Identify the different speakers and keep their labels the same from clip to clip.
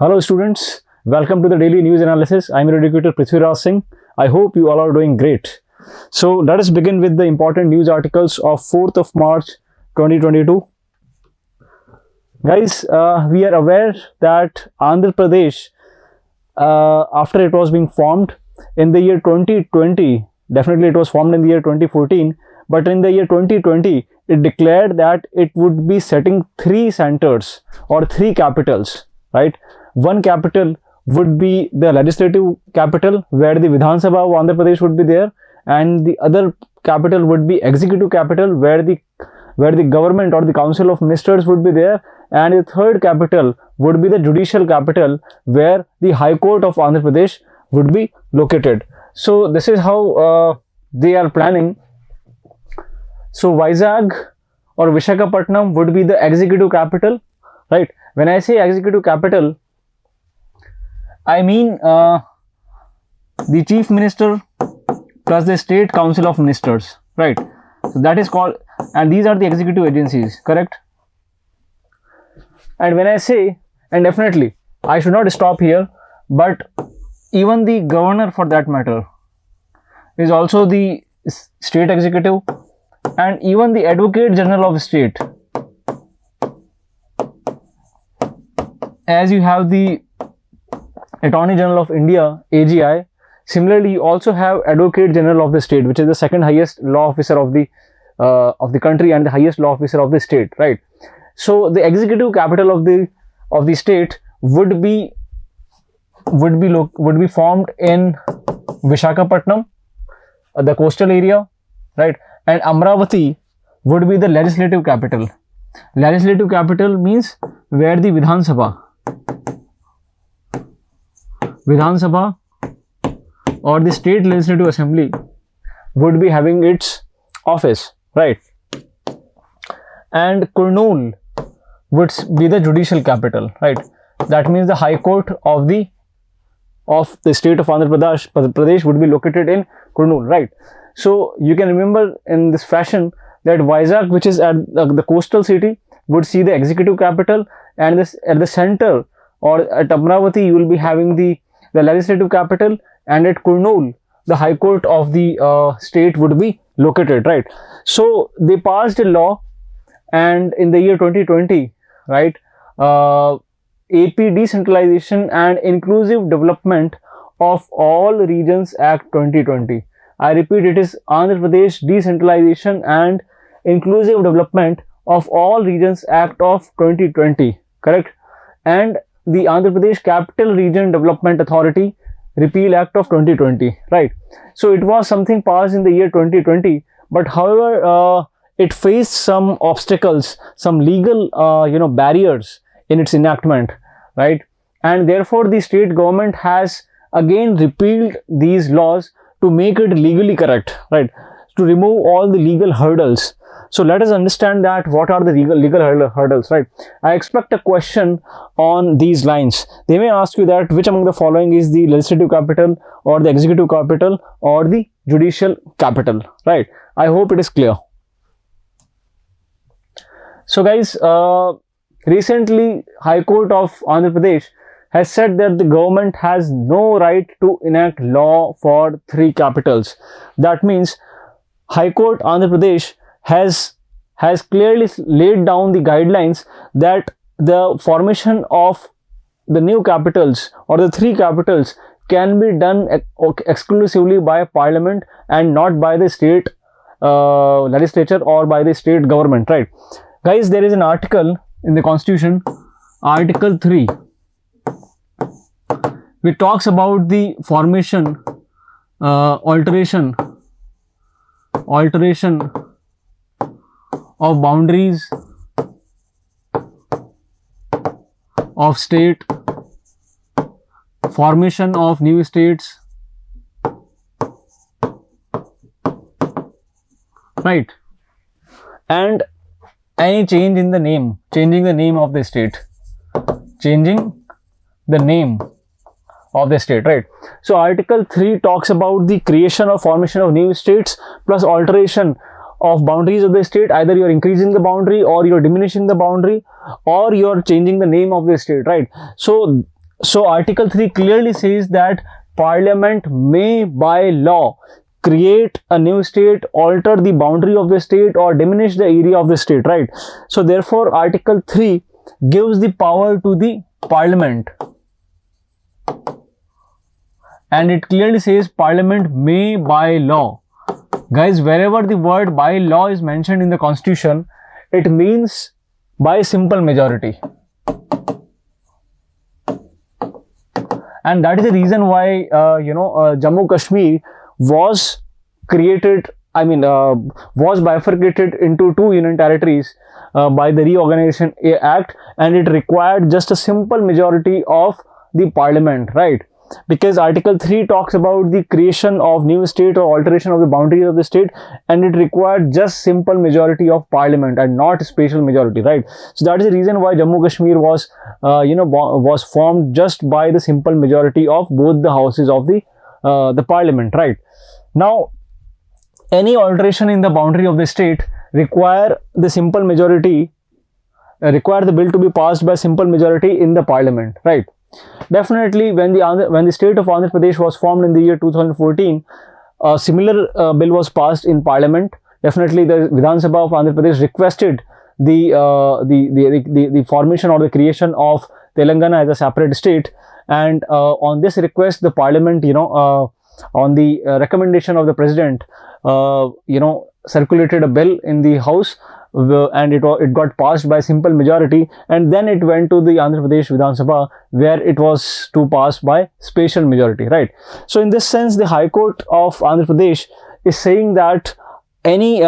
Speaker 1: Hello students, welcome to the daily news analysis. I'm your educator Prithviraj Singh. I hope you all are doing great. So let us begin with the important news articles of 4th of March 2022. Guys, we are aware that Andhra Pradesh, after it was being formed in the year 2020, definitely it was formed in the year 2014, but in the year 2020, it declared that it would be setting 3 centers or 3 capitals, right? One capital would be the legislative capital, where the Vidhan Sabha of Andhra Pradesh would be there, and the other capital would be executive capital, where the government or the council of ministers would be there, and the third capital would be the judicial capital, where the High Court of Andhra Pradesh would be located. So this is how they are planning. So Vizag or Visakhapatnam would be the executive capital, right? When I say executive capital, I mean the chief minister plus the state council of ministers, right? So that is called, and these are the executive agencies, correct? And when I say, and definitely I should not stop here, but even the governor for that matter is also the state executive, and even the advocate general of state, as you have the Attorney General of India, AGI. Similarly, you also have Advocate General of the state, which is the second highest law officer of the country and the highest law officer of the state, right? So the executive capital of the state would be formed in Visakhapatnam, the coastal area, right? And Amravati would be the legislative capital. Legislative capital means where the Vidhan Sabha or the state legislative assembly would be having its office, right? And Kurnool would be the judicial capital, right? That means the High Court of the state of Andhra Pradesh would be located in Kurnool, right? So you can remember in this fashion that Vizag, which is at the coastal city, would see the executive capital, and this at the center or at Amravati you will be having the legislative capital, and at Kurnool the High Court of the state would be located, right? So they passed a law, and in the year 2020, right, AP Decentralization and Inclusive Development of All Regions Act 2020. I repeat, it is Andhra Pradesh Decentralization and Inclusive Development of All Regions Act of 2020, correct? And the Andhra Pradesh Capital Region Development Authority Repeal Act of 2020, right? So it was something passed in the year 2020, but however, it faced some obstacles, some legal, barriers in its enactment, right? And therefore, the state government has again repealed these laws to make it legally correct, right? To remove all the legal hurdles. So let us understand that what are the legal hurdles, right? I expect a question on these lines. They may ask you that which among the following is the legislative capital or the executive capital or the judicial capital, right? I hope it is clear. So guys, recently High Court of Andhra Pradesh has said that the government has no right to enact law for 3 capitals. That means High Court Andhra Pradesh has clearly laid down the guidelines that the formation of the new capitals or the 3 capitals can be done exclusively by Parliament and not by the state legislature or by the state government, right? Guys, there is an article in the Constitution, Article 3, which talks about the formation, alteration of boundaries of state, formation of new states, right? And any change in the name, changing the name of the state, right? So Article 3 talks about the creation or formation of new states plus alteration of boundaries of the state. Either you are increasing the boundary or you are diminishing the boundary or you are changing the name of the state, right? So So Article 3 clearly says that Parliament may by law create a new state, alter the boundary of the state, or diminish the area of the state, right? So therefore Article 3 gives the power to the Parliament, and it clearly says Parliament may by law. Guys, wherever the word by law is mentioned in the Constitution, it means by simple majority. And that is the reason why Jammu Kashmir was created, was bifurcated into two union territories by the Reorganization Act, and it required just a simple majority of the Parliament, right? Because Article 3 talks about the creation of new state or alteration of the boundaries of the state, and it required just simple majority of Parliament and not special majority, right? So that is the reason why Jammu Kashmir was was formed just by the simple majority of both the houses of the Parliament, right? Now any alteration in the boundary of the state require the simple majority, require the bill to be passed by simple majority in the Parliament, right? Definitely, when the state of Andhra Pradesh was formed in the year 2014, a similar bill was passed in Parliament. Definitely, the Vidhan Sabha of Andhra Pradesh requested the formation or the creation of Telangana as a separate state, and on this request, the Parliament, on the recommendation of the President, circulated a bill in the House, and it got passed by simple majority, and then it went to the Andhra Pradesh Vidhan Sabha, where it was to pass by special majority, right? So in this sense, the High Court of Andhra Pradesh is saying that any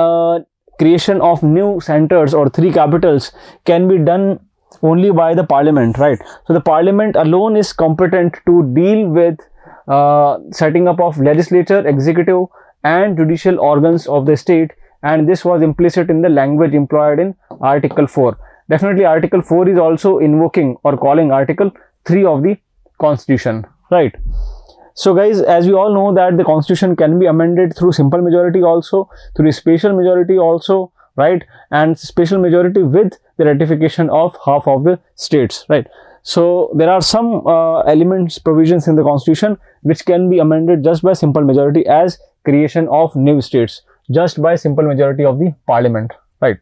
Speaker 1: creation of new centers or three capitals can be done only by the Parliament, right? So the Parliament alone is competent to deal with setting up of legislature, executive and judicial organs of the state, and this was implicit in the language employed in Article 4. Definitely Article 4 is also invoking or calling Article 3 of the Constitution, right? So guys, as we all know that the Constitution can be amended through simple majority also, through special majority also, right? And special majority with the ratification of half of the states, right? So there are some elements, provisions in the Constitution which can be amended just by simple majority as creation of new states, just by simple majority of the Parliament, right?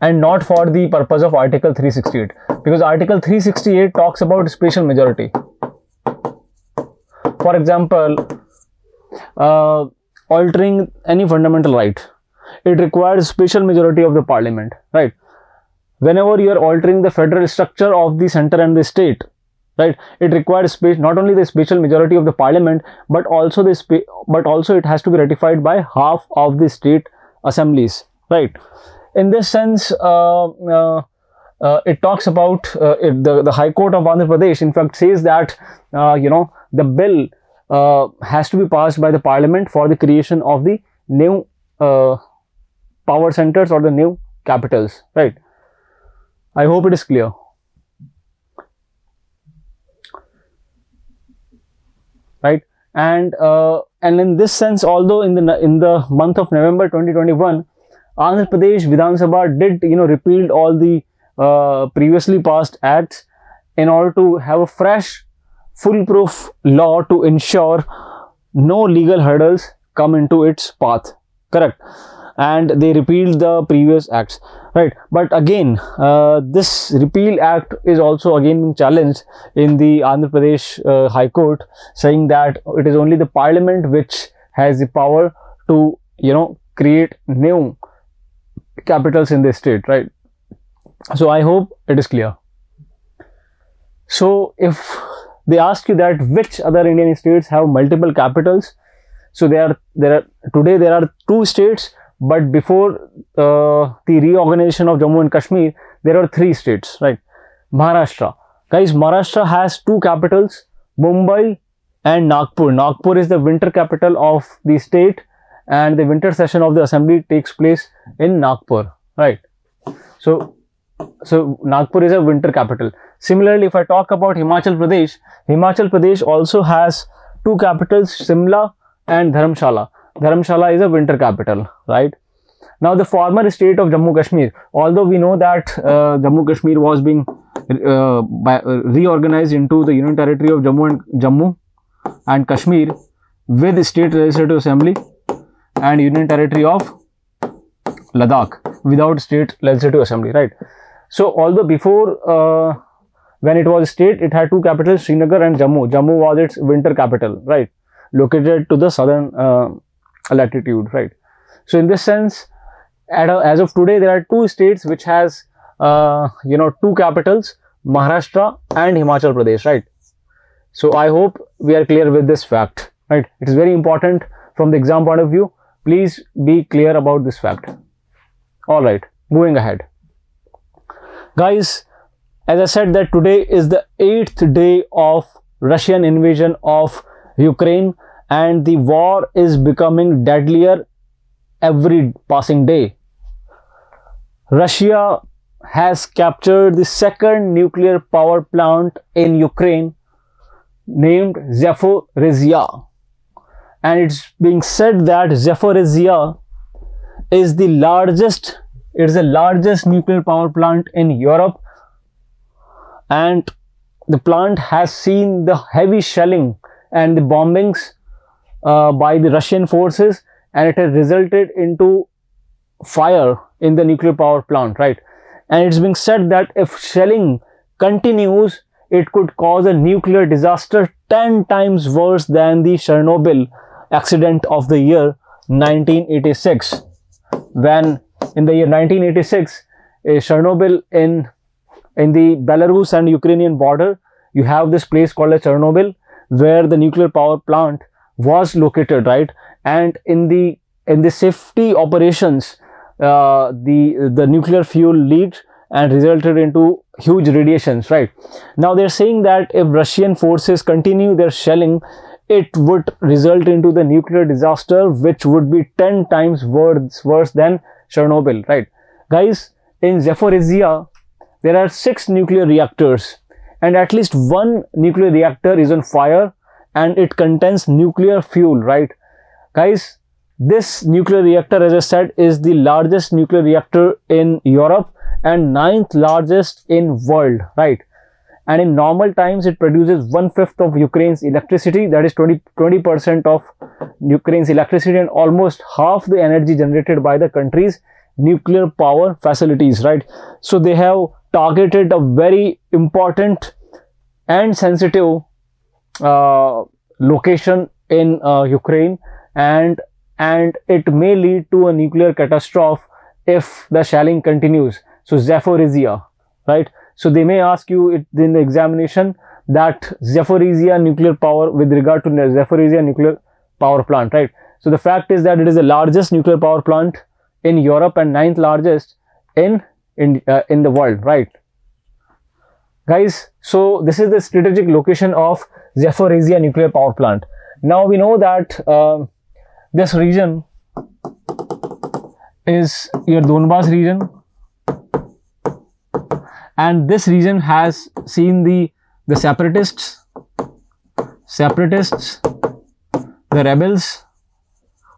Speaker 1: And not for the purpose of Article 368, because Article 368 talks about special majority. For example, altering any fundamental right, it requires special majority of the Parliament, right? Whenever you are altering the federal structure of the center and the state, right, it requires not only the special majority of the Parliament, but also it has to be ratified by half of the state assemblies, right? In this sense, it talks about the High Court of Andhra Pradesh in fact says that the bill has to be passed by the Parliament for the creation of the new power centers or the new capitals, right? I hope it is clear. Right, and in this sense, although in the month of November 2021, Andhra Pradesh Vidhan Sabha did repealed all the previously passed acts in order to have a fresh, foolproof law to ensure no legal hurdles come into its path. Correct, and they repealed the previous acts, right? But again, this repeal act is also again being challenged in the Andhra Pradesh High Court, saying that it is only the Parliament which has the power to create new capitals in the state, right? So I hope it is clear. So if they ask you that which other Indian states have multiple capitals, so there are two states, but before the reorganization of Jammu and Kashmir, there are three states, right? Maharashtra. Guys, Maharashtra has two capitals, Mumbai and Nagpur. Nagpur is the winter capital of the state, and the winter session of the assembly takes place in Nagpur, right? So Nagpur is a winter capital. Similarly, if I talk about Himachal Pradesh also has two capitals, Shimla and Dharamshala. Dharamshala is a winter capital, right? Now the former state of Jammu Kashmir, although we know that Jammu Kashmir was being reorganized into the Union Territory of Jammu and Kashmir with State Legislative Assembly, and Union Territory of Ladakh without State Legislative Assembly, right? So although before when it was state, it had two capitals, Srinagar and Jammu. Jammu was its winter capital, right, located to the southern latitude, right? So in this sense, as of today, there are two states which has two capitals, Maharashtra and Himachal Pradesh, right? So I hope we are clear with this fact, right? It is very important from the exam point of view. Please be clear about this fact. All right, moving ahead, guys. As I said that today is the 8th day of Russian invasion of Ukraine, and the war is becoming deadlier every passing day. Russia has captured the second nuclear power plant in Ukraine named Zaporizhzhia, and it's being said that Zaporizhzhia is the largest nuclear power plant in Europe, and the plant has seen the heavy shelling and the bombings by the Russian forces, and it has resulted into fire in the nuclear power plant, right? And it's being said that if shelling continues, it could cause a nuclear disaster 10 times worse than the Chernobyl accident of the year 1986. When in the year 1986, Chernobyl in the Belarus and Ukrainian border, you have this place called a Chernobyl where the nuclear power plant was located, right? And in the safety operations, the nuclear fuel leaked and resulted into huge radiations, right? Now they're saying that if Russian forces continue their shelling, it would result into the nuclear disaster, which would be 10 times worse than Chernobyl, right? Guys, in Zaporizhzhia, there are 6 nuclear reactors, and at least one nuclear reactor is on fire, and it contains nuclear fuel, right? Guys, this nuclear reactor, as I said, is the largest nuclear reactor in Europe and 9th largest in world, right? And in normal times, it produces 1/5 of Ukraine's electricity, that is 20% of Ukraine's electricity, and almost half the energy generated by the country's nuclear power facilities, right? So they have targeted a very important and sensitive location in Ukraine, and it may lead to a nuclear catastrophe if the shelling continues. So Zaporizhzhia, right? So they may ask you in the examination that Zaporizhzhia nuclear power, with regard to Zaporizhzhia nuclear power plant, right? So the fact is that it is the largest nuclear power plant in Europe and 9th largest in the world, right? Guys, so this is the strategic location of Zaporizhzhia nuclear power plant. Now we know that this region is your Donbas region, and this region has seen the separatists, the rebels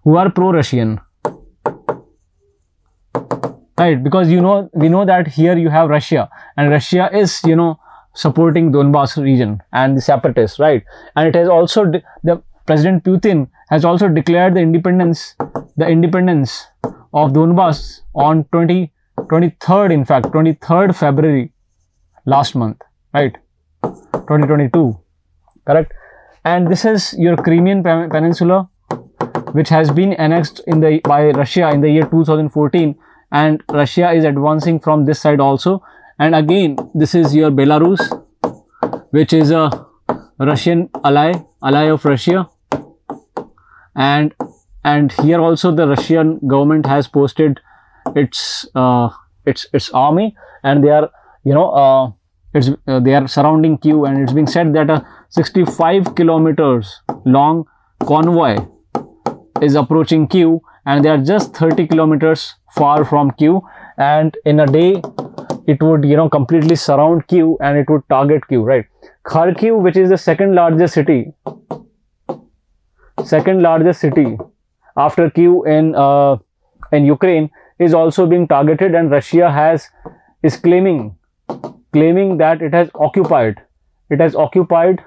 Speaker 1: who are pro-Russian, right? Because we know that here you have Russia, and Russia is supporting Donbas region and the separatists, right? And it has also the President Putin has also declared the independence of Donbas on 23rd February last month, right? 2022, correct? And this is your Crimean Peninsula, which has been annexed by Russia in the year 2014, and Russia is advancing from this side also. And again, this is your Belarus, which is a Russian ally of Russia, and here also the Russian government has posted its army, and they are they are surrounding Kyiv, and it's being said that a 65 kilometers long convoy is approaching Kyiv, and they are just 30 kilometers far from Kyiv, and in a day it would completely surround Kyiv and it would target Kyiv, right? Kharkiv, which is the second largest city after Kyiv in Ukraine, is also being targeted, and Russia is claiming claiming that it has occupied Kharkiv.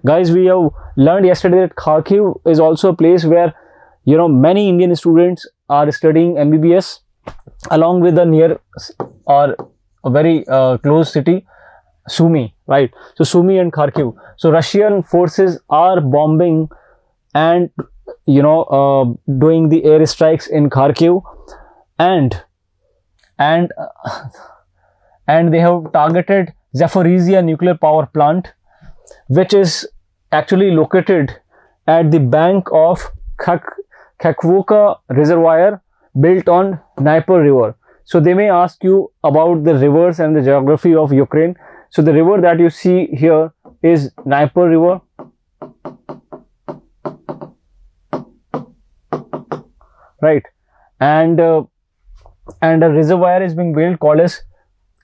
Speaker 1: Guys, we have learned yesterday that Kharkiv is also a place where, you know, many Indian students are studying MBBS, along with the near or a very close city, Sumy, right? So Sumy and Kharkiv. So Russian forces are bombing and, you know, doing the air strikes in Kharkiv, and they have targeted Zaporizhia nuclear power plant, which is actually located at the bank of Kakhovka reservoir built on Dnieper river. So they may ask you about the rivers and the geography of Ukraine. So the river that you see here is Dnieper river, right? And a reservoir is being built called as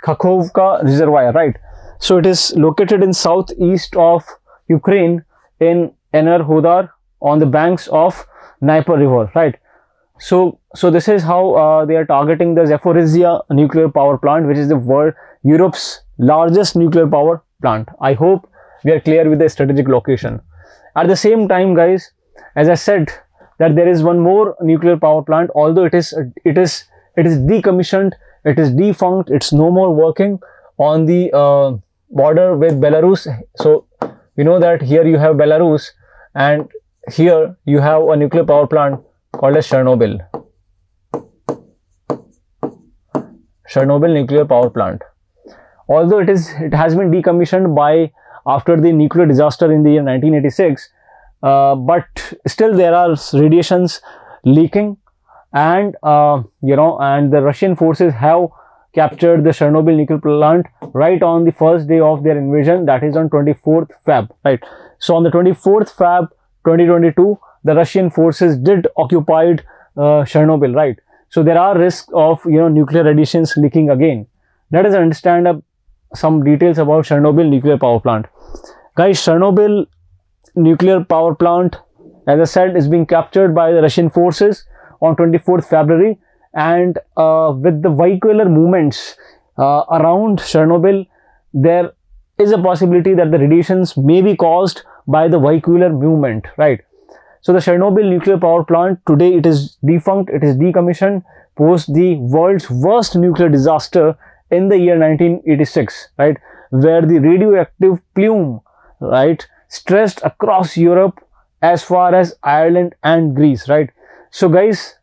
Speaker 1: Kakhovka reservoir, right? So it is located in southeast of Ukraine in Enerhodar on the banks of Dnieper river, right? So this is how they are targeting the Zaporizhia nuclear power plant, which is Europe's largest nuclear power plant. I hope we are clear with the strategic location. At the same time, guys, as I said, that there is one more nuclear power plant, although it is decommissioned, it is defunct, it's no more working on the border with Belarus. So we know that here you have Belarus, and here you have a nuclear power plant called as Chernobyl nuclear power plant. Although it has been decommissioned after the nuclear disaster in the year 1986, but still there are radiations leaking, and you know, and the Russian forces have captured the Chernobyl nuclear plant right on the first day of their invasion, that is on 24th Feb, right? So on the 24th Feb 2022, the Russian forces did occupied Chernobyl, right? So there are risks of, you know, nuclear radiations leaking again. Let us understand some details about Chernobyl nuclear power plant. Guys, Chernobyl nuclear power plant, as I said, is being captured by the Russian forces on 24th February, and with the vehicular movements around Chernobyl, there is a possibility that the radiations may be caused by the vehicular movement, right? So the Chernobyl nuclear power plant, today it is defunct, it is decommissioned post the world's worst nuclear disaster in the year 1986, right, where the radioactive plume, right, stretched across Europe as far as Ireland and Greece, right? So guys,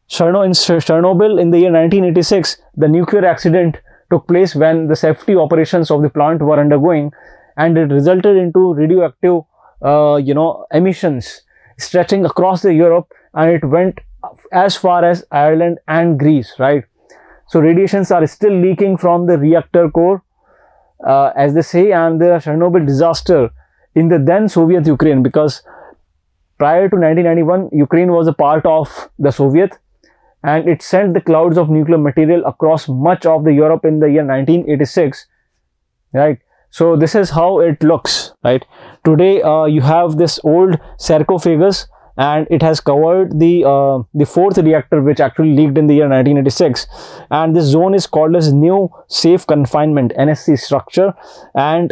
Speaker 1: Chernobyl in the year 1986, the nuclear accident took place when the safety operations of the plant were undergoing, and it resulted into radioactive you know, emissions stretching across the Europe, and it went as far as Ireland and Greece, right? So radiations are still leaking from the reactor core, as they say, and the Chernobyl disaster in the then Soviet Ukraine, because prior to 1991, Ukraine was a part of the Soviet, and it sent the clouds of nuclear material across much of the Europe in the year 1986, right? So this is how it looks, right? Today you have this old sarcophagus, and it has covered the fourth reactor, which actually leaked in the year 1986, and this zone is called as new safe confinement NSC structure, and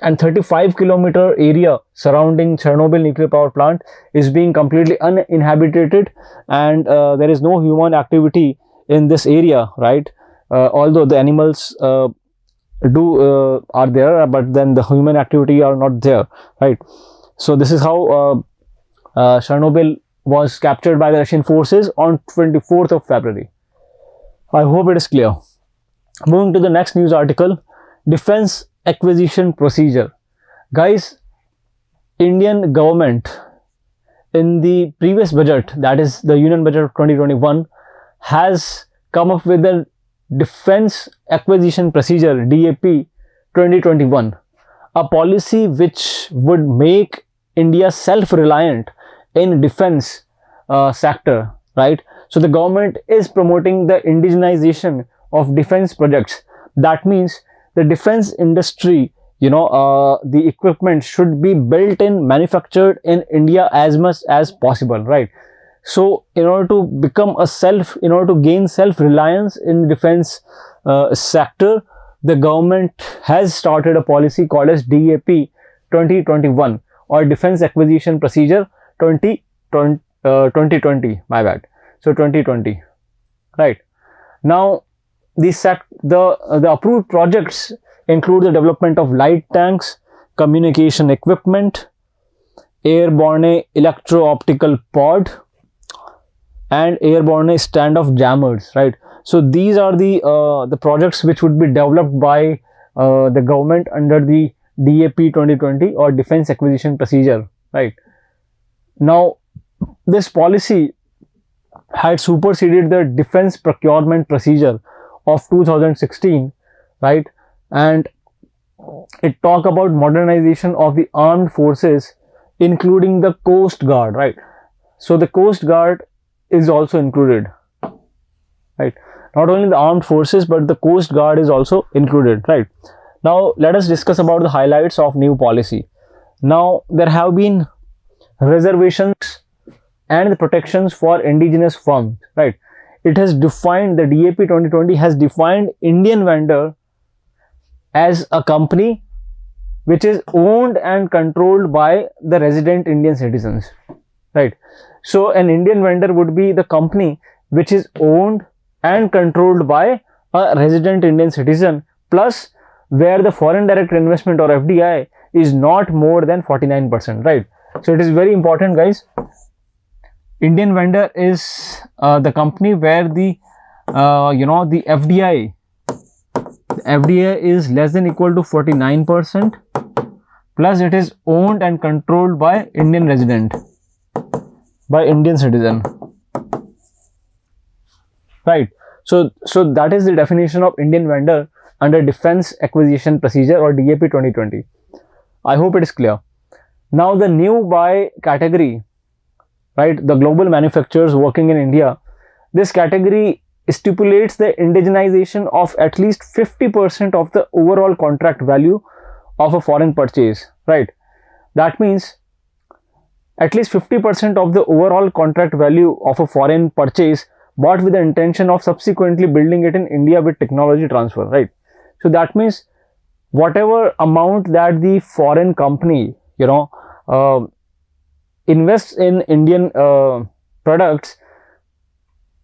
Speaker 1: 35-kilometer area surrounding Chernobyl nuclear power plant is being completely uninhabited, and there is no human activity in this area, right? Although the animals are there, but then the human activity are not there, right? So this is how Chernobyl was captured by the Russian forces on 24th of February. I hope it is clear. Moving to the next news article, defense acquisition procedure. Guys, Indian government in the previous budget, that is the Union Budget of 2021, has come up with a defense acquisition procedure, DAP 2021, a policy which would make India self-reliant in defense sector, right? So the government is promoting the indigenization of defense projects. That means the defense industry, you know, the equipment should be built in, manufactured in India as much as possible, right? So in order to gain self-reliance in defense sector, the government has started a policy called as DAP 2021 or Defense Acquisition Procedure 2020, my bad. So 2020, right? Now the approved projects include the development of light tanks, communication equipment, airborne electro-optical pod, and airborne standoff jammers, right? So these are the projects which would be developed by the government under the DAP 2020 or Defense Acquisition Procedure, right? Now this policy had superseded the Defense Procurement Procedure of 2016, right? And it talked about modernization of the armed forces, including the Coast Guard, right? So the Coast Guard is also included, right? Not only the armed forces, but the Coast Guard is also included, right? Now let us discuss about the highlights of new policy. Now there have been reservations and the protections for indigenous firms, right? It has defined, the DAP 2020 has defined Indian vendor as a company which is owned and controlled by the resident Indian citizens, right? So an Indian vendor would be the company which is owned and controlled by a resident Indian citizen, plus where the foreign direct investment or FDI is not more than 49%, right? So it is very important, guys. Indian vendor is the company where the the FDI is less than equal to 49%, plus it is owned and controlled by Indian resident, by Indian citizen, right? So that is the definition of Indian vendor under Defense Acquisition Procedure or DAP 2020. I hope it is clear. Now the new by category, right, the global manufacturers working in India, this category stipulates the indigenization of at least 50% of the overall contract value of a foreign purchase, right? That means at least 50% of the overall contract value of a foreign purchase bought with the intention of subsequently building it in India with technology transfer, right? So that means whatever amount that the foreign company, invests in Indian products,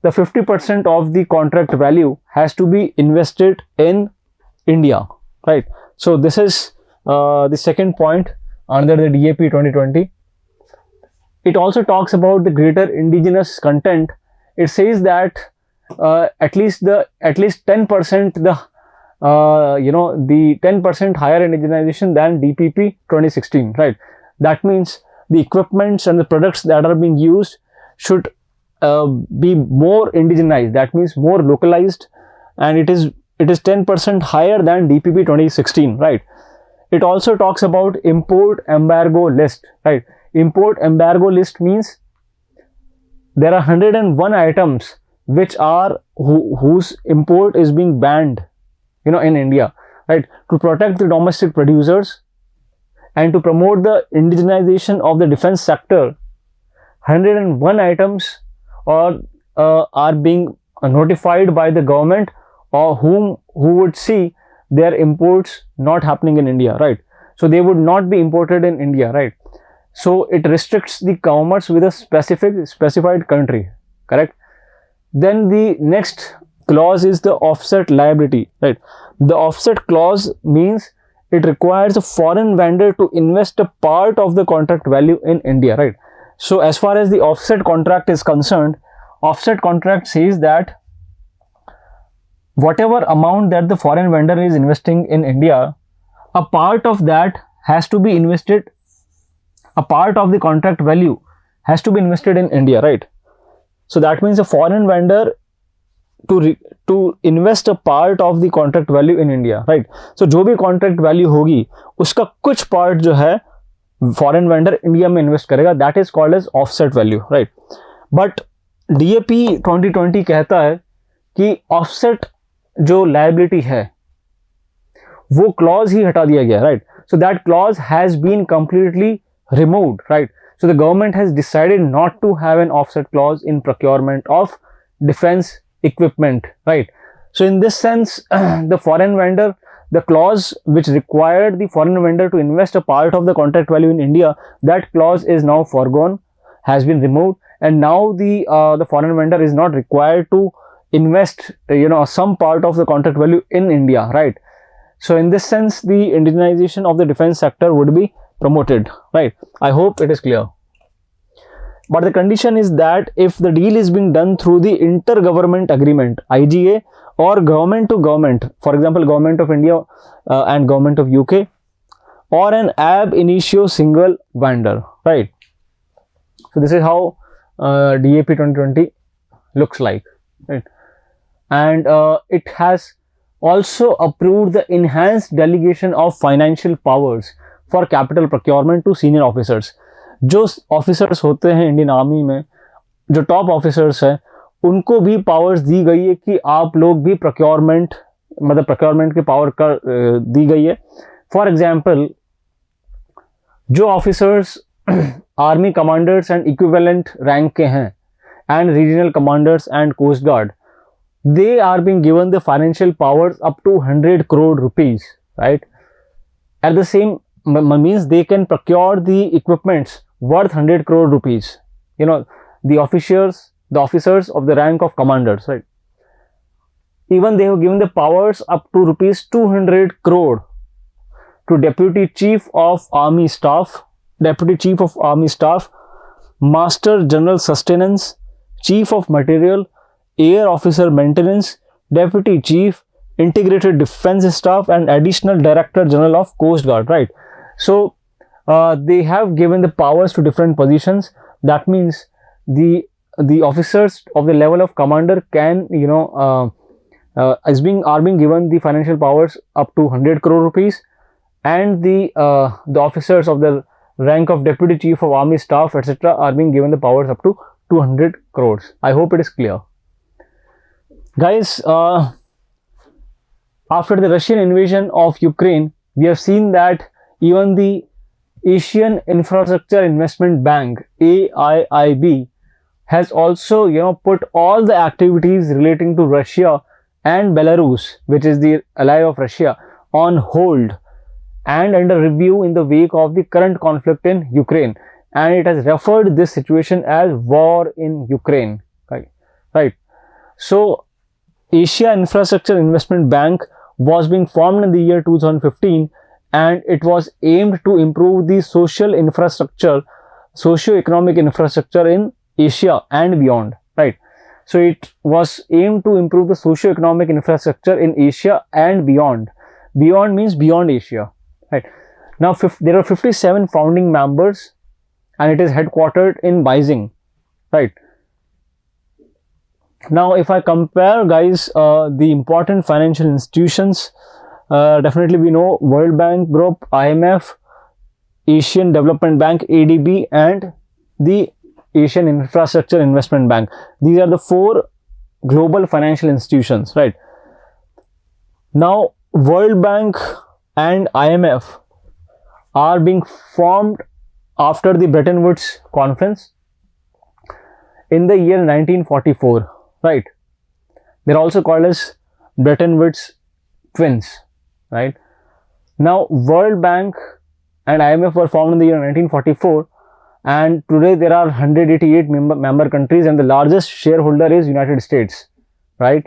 Speaker 1: the 50% of the contract value has to be invested in India, right? So this is the second point under the DAP 2020. It also talks about the greater indigenous content. It says that at least 10% the 10% higher indigenization than DPP 2016, right? That means the equipments and the products that are being used should be more indigenized, that means more localized, and it is 10% higher than DPP 2016, right? It also talks about import embargo list, right? Import embargo list means there are 101 items which are whose import is being banned, in India, right? To protect the domestic producers and to promote the indigenization of the defense sector, 101 items are being notified by the government, or who would see their imports not happening in India, right? So they would not be imported in India, right? So it restricts the commerce with a specified country, correct? Then the next clause is the offset liability, right? The offset clause means it requires a foreign vendor to invest a part of the contract value in India, right? So as far as the offset contract is concerned, offset contract says that whatever amount that the foreign vendor is investing in India, a part of that has to be invested, a part of the contract value has to be invested in India, right? So that means a foreign vendor to invest a part of the contract value in India, right? So जो भी contract value होगी उसका कुछ part जो है foreign vendor India में invest करेगा, that is called as offset value, right? But DAP 2020 कहता है कि offset जो liability है वो clause ही हटा दिया गया, right? So that clause has been completely removed, right? So the government has decided not to have an offset clause in procurement of defense equipment, right? So in this sense, the foreign vendor, the clause which required the foreign vendor to invest a part of the contract value in India, that clause is now foregone, has been removed, and now the foreign vendor is not required to invest, some part of the contract value in India, right? So in this sense, the indigenization of the defense sector would be promoted, right? I hope it is clear. But the condition is that if the deal is being done through the intergovernment agreement, IGA, or government to government, for example, government of India and government of UK, or an ab initio single vendor, right? So this is how DAP 2020 looks like, right? And it has also approved the enhanced delegation of financial powers for capital procurement to senior officers. जो officers होते हैं Indian army में, जो top officers हैं, उनको भी powers दी गई है कि आप लोग भी प्रोक्योरमेंट, मतलब प्रोक्योरमेंट की पावर कर दी गई है. फॉर एग्जांपल, जो officers army commanders and equivalent rank के हैं and regional commanders and coast guard, they are being given the financial powers up to 100 crore rupees, right? At the same means they can procure the equipments worth 100 crore rupees. The officers of the rank of commanders, right? Even they have given the powers up to rupees 200 crore to Deputy Chief of Army Staff, Master General Sustenance, Chief of Material, Air Officer Maintenance, Deputy Chief, Integrated Defense Staff, and Additional Director General of Coast Guard, right? So they have given the powers to different positions. That means the officers of the level of commander can, are being given the financial powers up to 100 crore rupees, and the officers of the rank of Deputy Chief of Army Staff, etc., are being given the powers up to 200 crores. I hope it is clear. Guys, after the Russian invasion of Ukraine, we have seen that even the Asian Infrastructure Investment Bank, AIIB, has also, put all the activities relating to Russia and Belarus, which is the ally of Russia, on hold and under review in the wake of the current conflict in Ukraine. And it has referred this situation as war in Ukraine, right? So, Asia Infrastructure Investment Bank was being formed in the year 2015, and it was aimed to improve the socio-economic infrastructure in Asia and beyond, right? So it was aimed to improve the socio-economic infrastructure in Asia and beyond. Beyond means beyond Asia, right? Now there are 57 founding members, and it is headquartered in Beijing, right? Now, if I compare, guys, the important financial institutions, definitely we know World Bank Group, IMF, Asian Development Bank, ADB, and the Asian Infrastructure Investment Bank. These are the 4 global financial institutions, right? Now, World Bank and IMF are being formed after the Bretton Woods Conference in the year 1944. Right, they're also called as Bretton Woods twins, right? Now, World Bank and IMF were formed in the year 1944, and today there are 188 member countries, and the largest shareholder is United States, right?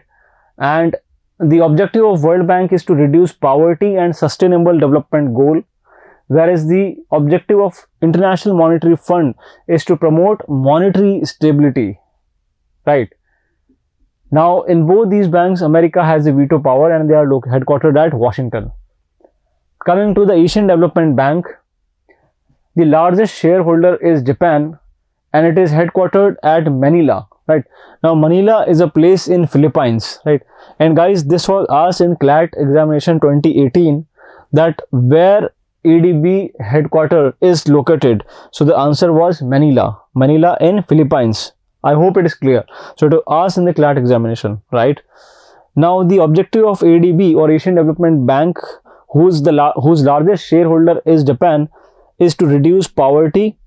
Speaker 1: And the objective of World Bank is to reduce poverty and sustainable development goal, whereas the objective of International Monetary Fund is to promote monetary stability, right? Now, in both these banks, America has the veto power, and they are headquartered at Washington. Coming to the Asian Development Bank, the largest shareholder is Japan, and it is headquartered at Manila, right? Now, Manila is a place in Philippines, right? And guys, this was asked in CLAT examination 2018, that where ADB headquarter is located. So the answer was Manila in Philippines. I hope it is clear. So to ask in the CLAT examination, right? Now, the objective of ADB, or Asian Development Bank, whose largest shareholder is Japan, is to reduce poverty,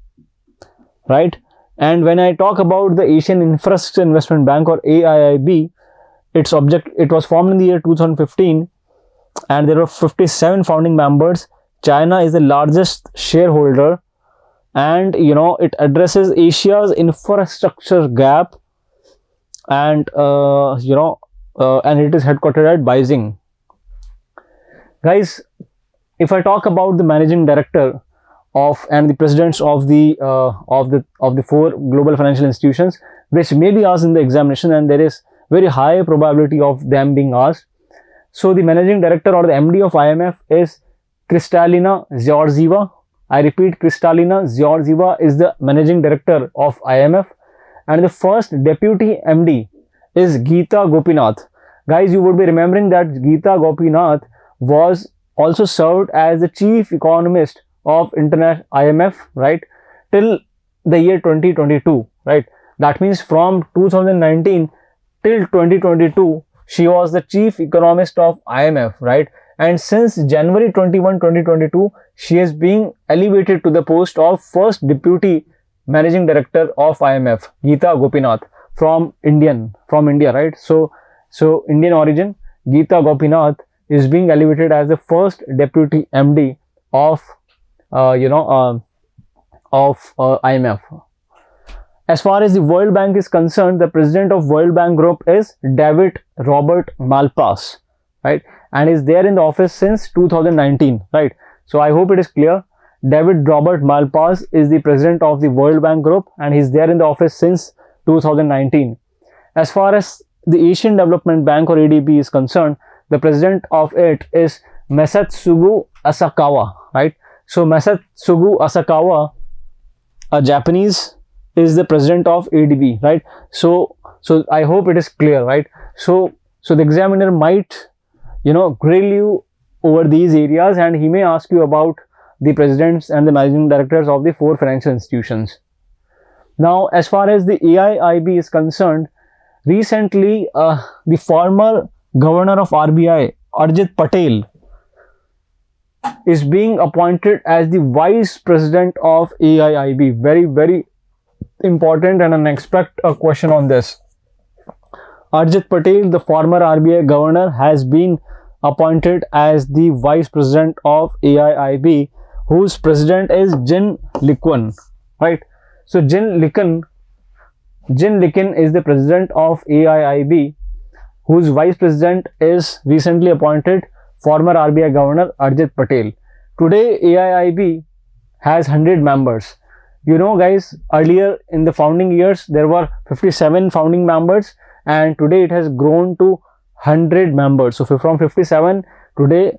Speaker 1: right? And when I talk about the Asian Infrastructure Investment Bank, or AIIB, it was formed in the year 2015, and there were 57 founding members. China is the largest shareholder, and it addresses Asia's infrastructure gap, and and it is headquartered at Beijing. Guys, if I talk about the managing director and the presidents of the four global financial institutions, which may be asked in the examination, and there is very high probability of them being asked. So the managing director, or the MD of IMF, is Kristalina Georgieva. I repeat, Kristalina Georgieva is the managing director of IMF, and the first deputy MD is Geeta Gopinath. Guys, you would be remembering that Geeta Gopinath was also served as the chief economist of international IMF, right, till the year 2022, right? That means from 2019 till 2022, she was the chief economist of IMF, right? And since January 21, 2022, she is being elevated to the post of first deputy managing director of IMF, Geeta Gopinath, from India, right? So Indian origin, Geeta Gopinath is being elevated as the first deputy MD of IMF. As far as the World Bank is concerned, the president of World Bank Group is David Robert Malpass, right? And is there in the office since 2019, right? So I hope it is clear. David Robert Malpass is the president of the World Bank Group, and he's there in the office since 2019. As far as the Asian Development Bank, or ADB, is concerned, the president of it is Masatsugu Asakawa, right? So Masatsugu Asakawa, a Japanese, is the president of ADB, right? So I hope it is clear, right? So the examiner might grill you over these areas, and he may ask you about the presidents and the managing directors of the four financial institutions. Now, as far as the AIIB is concerned, recently the former governor of RBI, Arjit Patel, is being appointed as the vice president of AIIB. Very, very important, and I expect a question on this. Arjit Patel, the former RBI governor, has been appointed as the vice president of AIIB, whose president is Jin Liqun, right? So Jin Liqun is the president of AIIB, whose vice president is recently appointed former RBI governor Arjit Patel. Today AIIB has 100 members. Guys, earlier in the founding years there were 57 founding members, and today it has grown to 100 members. So from 57, today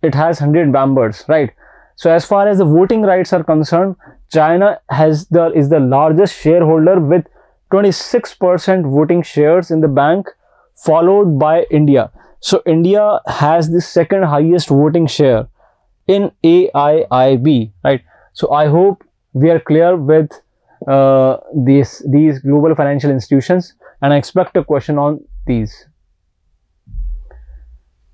Speaker 1: it has 100 members, right? So as far as the voting rights are concerned, China is the largest shareholder with 26% voting shares in the bank, followed by India. So India has the second highest voting share in AIIB, right? So I hope we are clear with these global financial institutions, and I expect a question on these.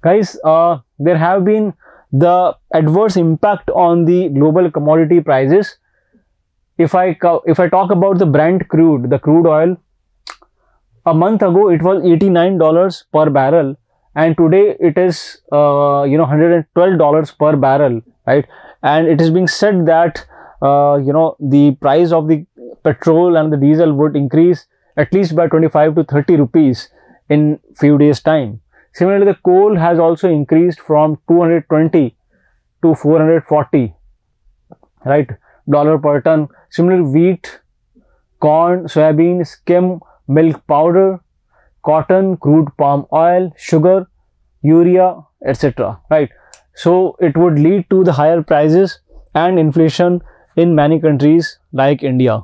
Speaker 1: Guys, there have been the adverse impact on the global commodity prices. If I talk about the Brent crude, the crude oil, a month ago it was $89 per barrel, and today it is $112 per barrel, right? And it is being said that the price of the petrol and the diesel would increase at least by 25 to 30 rupees in few days time. Similarly, the coal has also increased from 220 to 440, right, dollar per ton. Similarly, wheat, corn, soybean, skim milk powder, cotton, crude palm oil, sugar, urea, etc., right? So it would lead to the higher prices and inflation in many countries like India.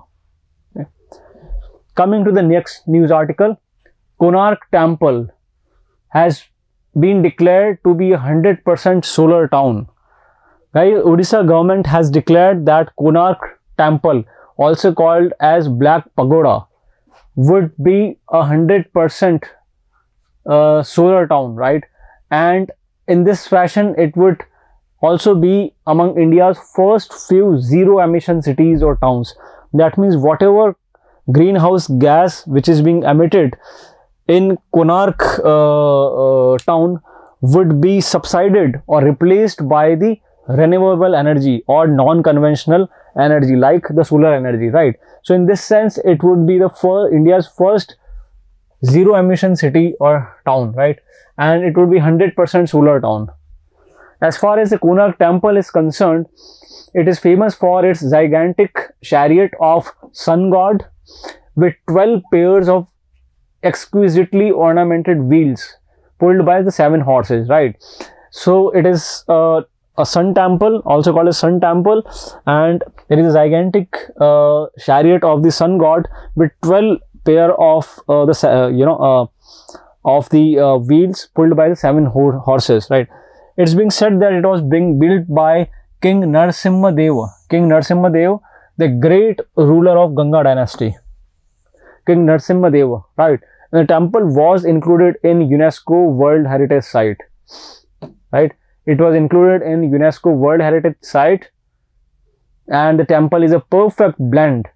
Speaker 1: Okay. Coming to the next news article, Konark temple has been declared to be a 100% solar town. Guys, Odisha government has declared that Konark temple, also called as Black Pagoda, would be a 100% solar town, right? And in this fashion, it would also be among India's first few zero emission cities or towns. That means whatever greenhouse gas which is being emitted in Konark town would be subsided or replaced by the renewable energy or non-conventional energy like the solar energy, right? So in this sense, it would be the India's first zero emission city or town, right? And it would be 100% solar town. As far as the Konark temple is concerned, it is famous for its gigantic chariot of sun god with 12 pairs of exquisitely ornamented wheels pulled by the 7 horses, right? So it is a sun temple, also called a sun temple, and there is a gigantic chariot of the sun god with 12 pair of wheels pulled by the 7 horses, right? It's being said that it was being built by King Narasimha Deva, the great ruler of Ganga dynasty. King Narasimha Deva, right? And the temple was included in UNESCO World Heritage Site, right? It was included in UNESCO World Heritage Site, and the temple is a perfect blend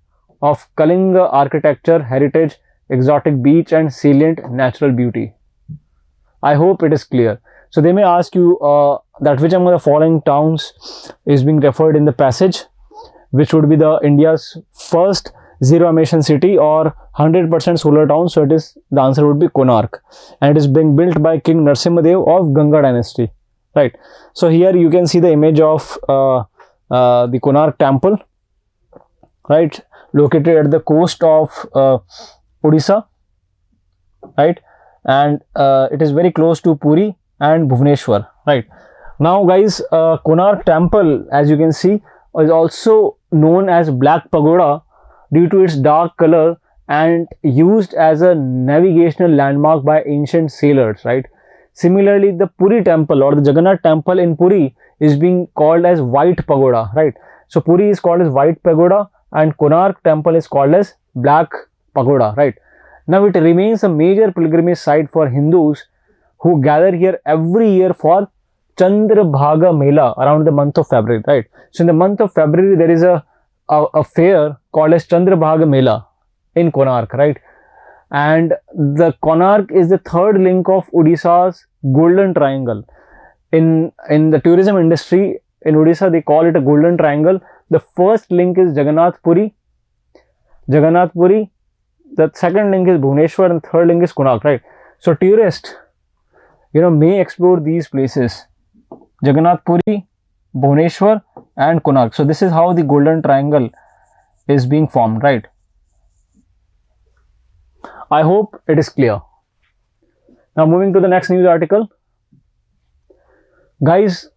Speaker 1: of Kalinga architecture, heritage, exotic beach and salient natural beauty. I hope it is clear. So they may ask you that which among the following towns is being referred in the passage, which would be the India's first zero emission city or 100% solar town. So the answer would be Konark, and it is being built by King Narasimha Deva of Ganga dynasty, right? So here you can see the image of the Konark temple, right, located at the coast of Odisha, right, and it is very close to Puri and Bhubaneswar, right? Now guys, Konark temple, as you can see, is also known as Black Pagoda due to its dark color and used as a navigational landmark by ancient sailors, right? Similarly, the Puri temple or the Jagannath temple in Puri is being called as White Pagoda, right? So Puri is called as White Pagoda and Konark temple is called as Black Pagoda, right? Now it remains a major pilgrimage site for Hindus who gather here every year for Chandrabhaga Mela around the month of February, right? So in the month of February, there is a fair called as Chandrabhaga Mela in Konark, right? And the Konark is the third link of Odisha's Golden Triangle. In the tourism industry in Odisha, they call it a Golden Triangle. The first link is Jagannath Puri, the second link is Bhubaneswar, and third link is Konark, right? So tourists, may explore these places, Jagannath Puri, Bhubaneswar and Konark. So this is how the Golden Triangle is being formed, right? I hope it is clear. Now moving to the next news article. Guys,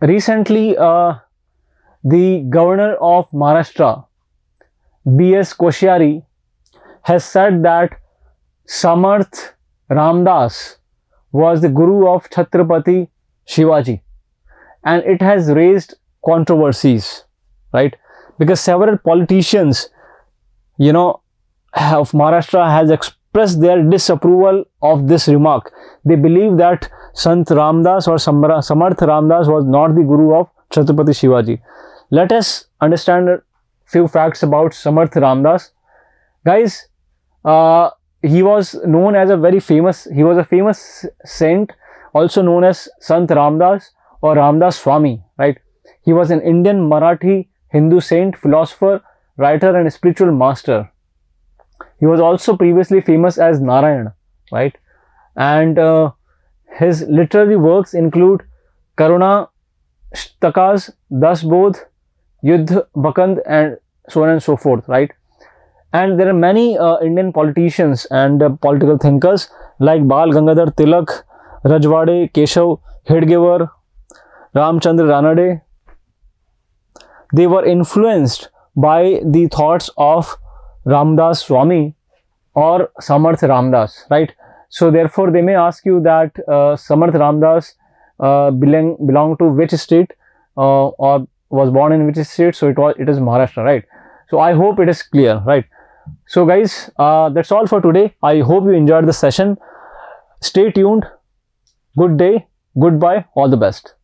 Speaker 1: recently the governor of Maharashtra, B.S. Koshyari, has said that Samarth Ramdas was the guru of Chhatrapati Shivaji, and it has raised controversies, right? Because several politicians, of Maharashtra has expressed their disapproval of this remark. They believe that Sant Ramdas or Samarth Ramdas was not the guru of Chhatrapati Shivaji. Let us understand a few facts about Samarth Ramdas. Guys, he was known as he was a famous saint, also known as Sant Ramdas or Ramdas Swami, right? He was an Indian Marathi Hindu saint, philosopher, writer and spiritual master. He was also previously famous as Narayan, right? And his literary works include Karuna Shtakas, Das Bodh, Yuddh Bhakand, and so on and so forth, right? And there are many Indian politicians and political thinkers like Bal Gangadhar Tilak, Rajwade, Keshav Hedgewar, Ramchandra Ranade. They were influenced by the thoughts of Ramdas Swami or Samarth Ramdas, right? So therefore they may ask you that Samarth Ramdas belonged to which state or was born in which state. So it is Maharashtra, right? So I hope it is clear, right? So guys, that's all for today. I hope you enjoyed the session. Stay tuned. Good day. Goodbye. All the best.